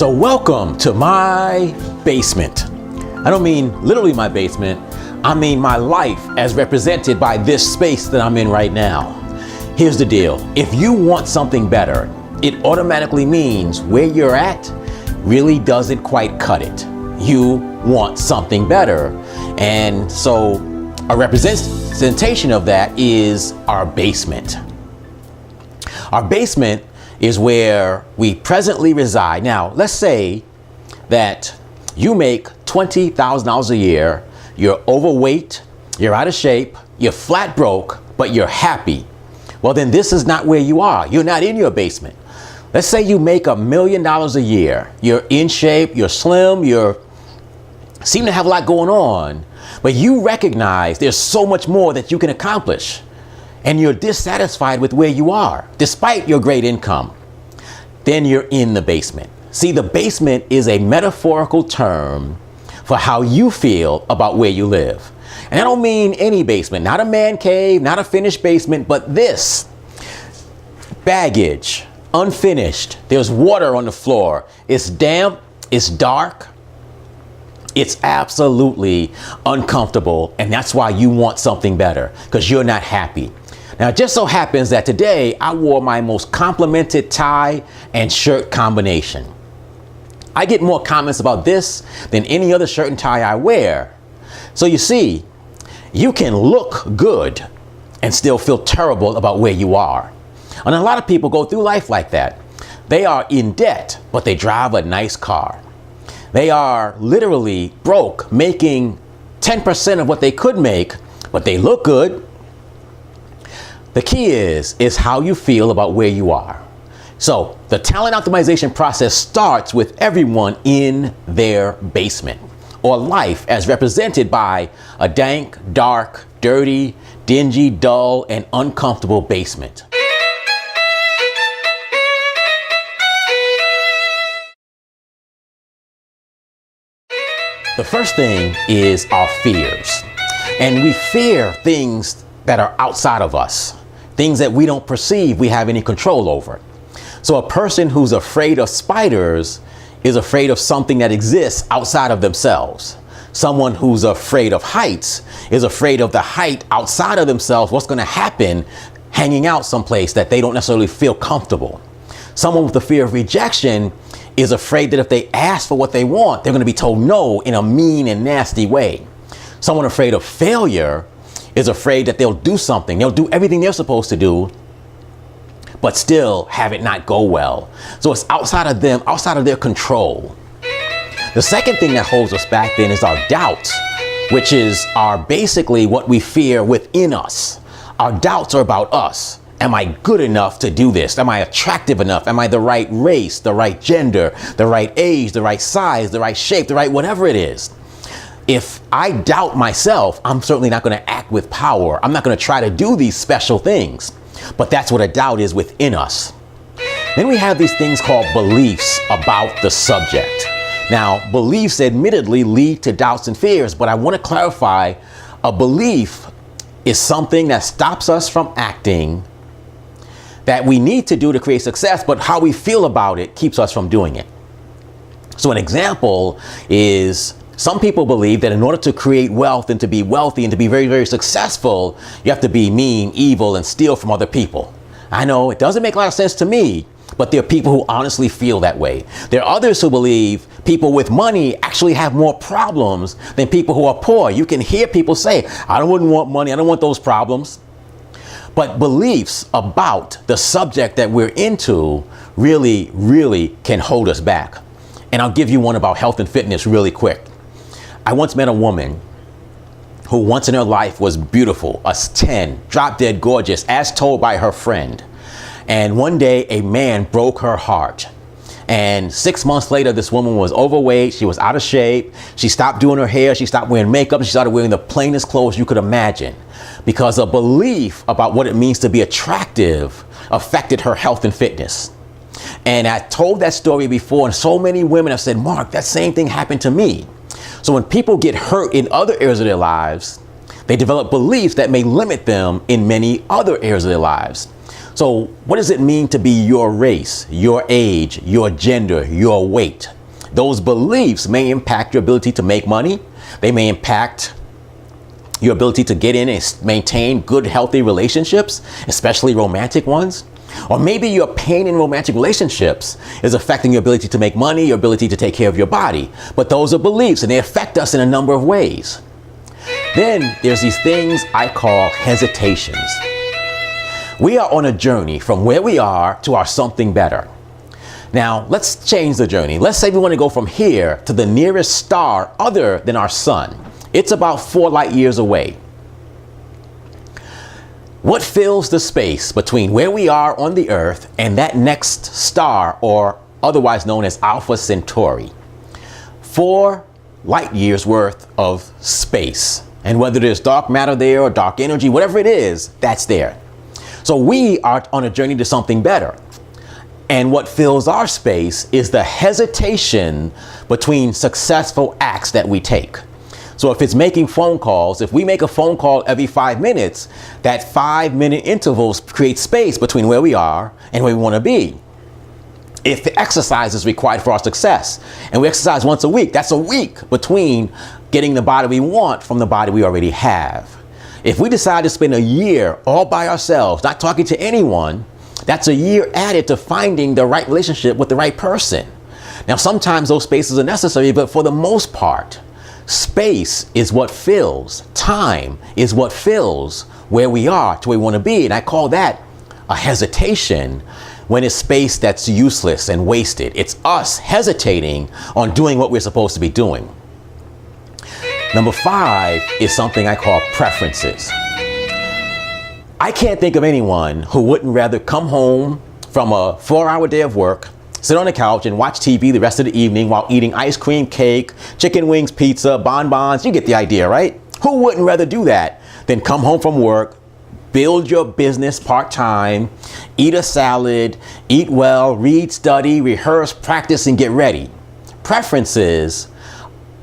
So welcome to my basement. I don't mean literally my basement. I mean my life as represented by this space that I'm in right now. Here's the deal. If you want something better, it automatically means where you're at really doesn't quite cut it. You want something better. And so a representation of that is our basement. Our basement is where we presently reside. Now, let's say that you make $20,000 a year, you're overweight, you're out of shape, you're flat broke, but you're happy. Well, then this is not where you are. You're not in your basement. Let's say you make $1 million a year. You're in shape, you're slim, you seem to have a lot going on, but you recognize there's so much more that you can accomplish. And you're dissatisfied with where you are, despite your great income, then you're in the basement. See, the basement is a metaphorical term for how you feel about where you live. And I don't mean any basement, not a man cave, not a finished basement, but this baggage, unfinished. There's water on the floor. It's damp, it's dark. It's absolutely uncomfortable. And that's why you want something better, because you're not happy. Now, it just so happens that today I wore my most complimented tie and shirt combination. I get more comments about this than any other shirt and tie I wear. So you see, you can look good and still feel terrible about where you are. And a lot of people go through life like that. They are in debt, but they drive a nice car. They are literally broke, making 10% of what they could make, but they look good. The key is how you feel about where you are. So the talent optimization process starts with everyone in their basement, or life as represented by a dank, dark, dirty, dingy, dull, and uncomfortable basement. The first thing is our fears. And we fear things that are outside of us, things that we don't perceive we have any control over. So a person who's afraid of spiders is afraid of something that exists outside of themselves. Someone who's afraid of heights is afraid of the height outside of themselves, what's going to happen hanging out someplace that they don't necessarily feel comfortable. Someone with the fear of rejection is afraid that if they ask for what they want, they're going to be told no in a mean and nasty way. Someone afraid of failure is afraid that they'll do something. They'll do everything they're supposed to do, but still have it not go well. So it's outside of them, outside of their control. The second thing that holds us back then is our doubts, which are basically what we fear within us. Our doubts are about us. Am I good enough to do this? Am I attractive enough? Am I the right race, the right gender, the right age, the right size, the right shape, the right whatever it is? If I doubt myself, I'm certainly not going to act with power. I'm not going to try to do these special things. But that's what a doubt is within us. Then we have these things called beliefs about the subject. Now, beliefs admittedly lead to doubts and fears, but I want to clarify, a belief is something that stops us from acting that we need to do to create success, but how we feel about it keeps us from doing it. So an example is, some people believe that in order to create wealth and to be wealthy and to be very, very successful, you have to be mean, evil, and steal from other people. I know it doesn't make a lot of sense to me, but there are people who honestly feel that way. There are others who believe people with money actually have more problems than people who are poor. You can hear people say, I wouldn't want money, I don't want those problems. But beliefs about the subject that we're into really, really can hold us back. And I'll give you one about health and fitness really quick. I once met a woman who once in her life was beautiful, a 10, drop dead gorgeous, as told by her friend. And one day a man broke her heart. And 6 months later, this woman was overweight. She was out of shape. She stopped doing her hair. She stopped wearing makeup. She started wearing the plainest clothes you could imagine, because a belief about what it means to be attractive affected her health and fitness. And I told that story before, and so many women have said, Mark, that same thing happened to me. So when people get hurt in other areas of their lives, they develop beliefs that may limit them in many other areas of their lives. So what does it mean to be your race, your age, your gender, your weight? Those beliefs may impact your ability to make money. They may impact your ability to get in and maintain good, healthy relationships, especially romantic ones. Or maybe your pain in romantic relationships is affecting your ability to make money, your ability to take care of your body. But those are beliefs, and they affect us in a number of ways. Then there's these things I call hesitations. We are on a journey from where we are to our something better. Now, let's change the journey. Let's say we want to go from here to the nearest star other than our sun. It's about 4 light years away. What fills the space between where we are on the Earth and that next star, or otherwise known as Alpha Centauri? 4 light years worth of space. And whether there's dark matter there or dark energy, whatever it is, that's there. So we are on a journey to something better. And what fills our space is the hesitation between successful acts that we take. So if it's making phone calls, if we make a phone call every 5 minutes, that 5-minute intervals create space between where we are and where we want to be. If the exercise is required for our success, and we exercise once a week, that's a week between getting the body we want from the body we already have. If we decide to spend a year all by ourselves, not talking to anyone, that's a year added to finding the right relationship with the right person. Now, sometimes those spaces are necessary, but for the most part, space is what fills. Time is what fills where we are to where we want to be. And I call that a hesitation when it's space that's useless and wasted. It's us hesitating on doing what we're supposed to be doing. Number 5 is something I call preferences. I can't think of anyone who wouldn't rather come home from a 4-hour day of work, sit on the couch and watch TV the rest of the evening while eating ice cream, cake, chicken wings, pizza, bonbons. You get the idea, right? Who wouldn't rather do that than come home from work, build your business part-time, eat a salad, eat well, read, study, rehearse, practice, and get ready? Preferences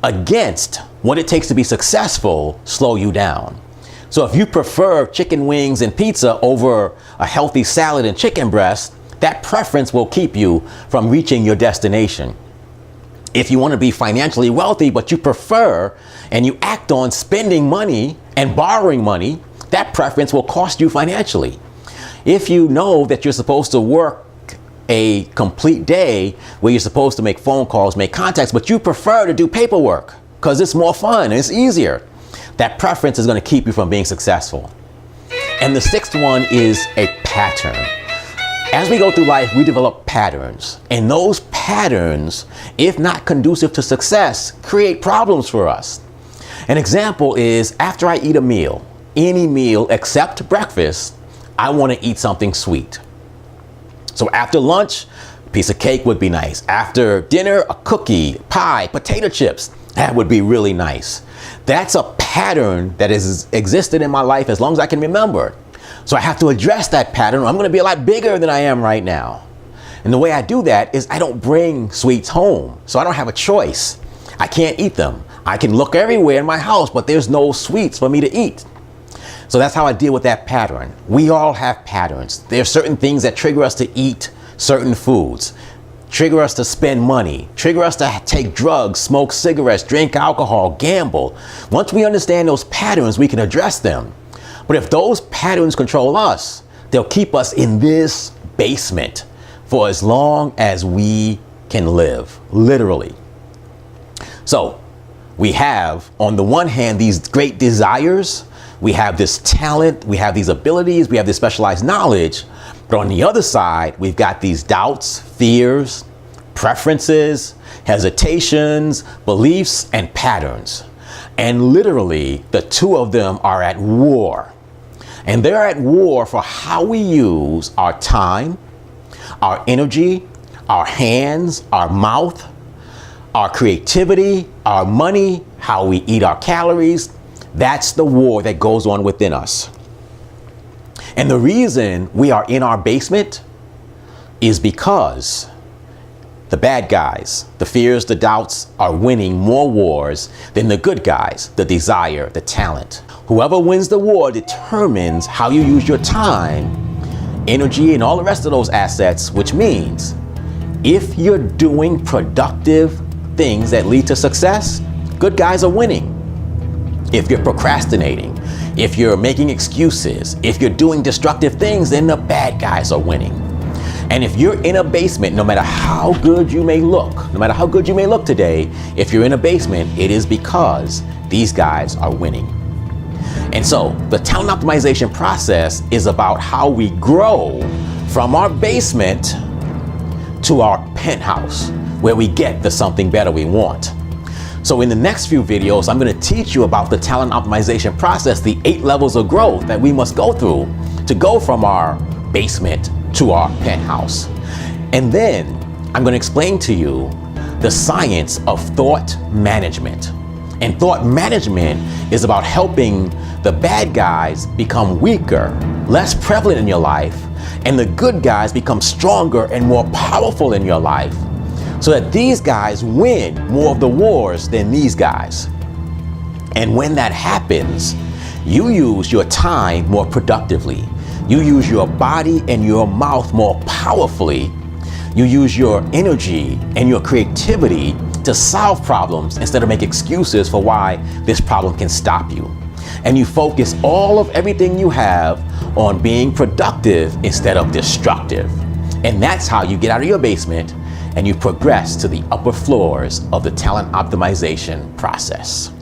against what it takes to be successful slow you down. So if you prefer chicken wings and pizza over a healthy salad and chicken breast, that preference will keep you from reaching your destination. If you want to be financially wealthy, but you prefer and you act on spending money and borrowing money, that preference will cost you financially. If you know that you're supposed to work a complete day where you're supposed to make phone calls, make contacts, but you prefer to do paperwork because it's more fun and it's easier, that preference is going to keep you from being successful. And the 6th one is a pattern. As we go through life, we develop patterns, and those patterns, if not conducive to success, create problems for us. An example is after I eat a meal, any meal except breakfast, I want to eat something sweet. So after lunch, a piece of cake would be nice. After dinner, a cookie, pie, potato chips, that would be really nice. That's a pattern that has existed in my life as long as I can remember. So I have to address that pattern, or I'm going to be a lot bigger than I am right now. And the way I do that is I don't bring sweets home, so I don't have a choice. I can't eat them. I can look everywhere in my house, but there's no sweets for me to eat. So that's how I deal with that pattern. We all have patterns. There are certain things that trigger us to eat certain foods, trigger us to spend money, trigger us to take drugs, smoke cigarettes, drink alcohol, gamble. Once we understand those patterns, we can address them. But if those patterns control us, they'll keep us in this basement for as long as we can live, literally. So we have, on the one hand, these great desires. We have this talent, we have these abilities, we have this specialized knowledge. But on the other side, we've got these doubts, fears, preferences, hesitations, beliefs, and patterns. And literally, the two of them are at war. And they're at war for how we use our time, our energy, our hands, our mouth, our creativity, our money, how we eat our calories. That's the war that goes on within us. And the reason we are in our basement is because the bad guys, the fears, the doubts, are winning more wars than the good guys, the desire, the talent. Whoever wins the war determines how you use your time energy, and all the rest of those assets, which means if you're doing productive things that lead to success, good guys are winning. If you're procrastinating, if you're making excuses, if you're doing destructive things, then the bad guys are winning. And if you're in a basement, no matter how good you may look, today, if you're in a basement, it is because these guys are winning. And so the talent optimization process is about how we grow from our basement to our penthouse, where we get the something better we want. So in the next few videos, I'm going to teach you about the talent optimization process, the 8 levels of growth that we must go through to go from our basement to our penthouse. And then I'm going to explain to you the science of thought management. And thought management is about helping the bad guys become weaker, less prevalent in your life, and the good guys become stronger and more powerful in your life, so that these guys win more of the wars than these guys. And when that happens, you use your time more productively. You use your body and your mouth more powerfully. You use your energy and your creativity to solve problems instead of make excuses for why this problem can stop you. And you focus all of everything you have on being productive instead of destructive. And that's how you get out of your basement and you progress to the upper floors of the talent optimization process.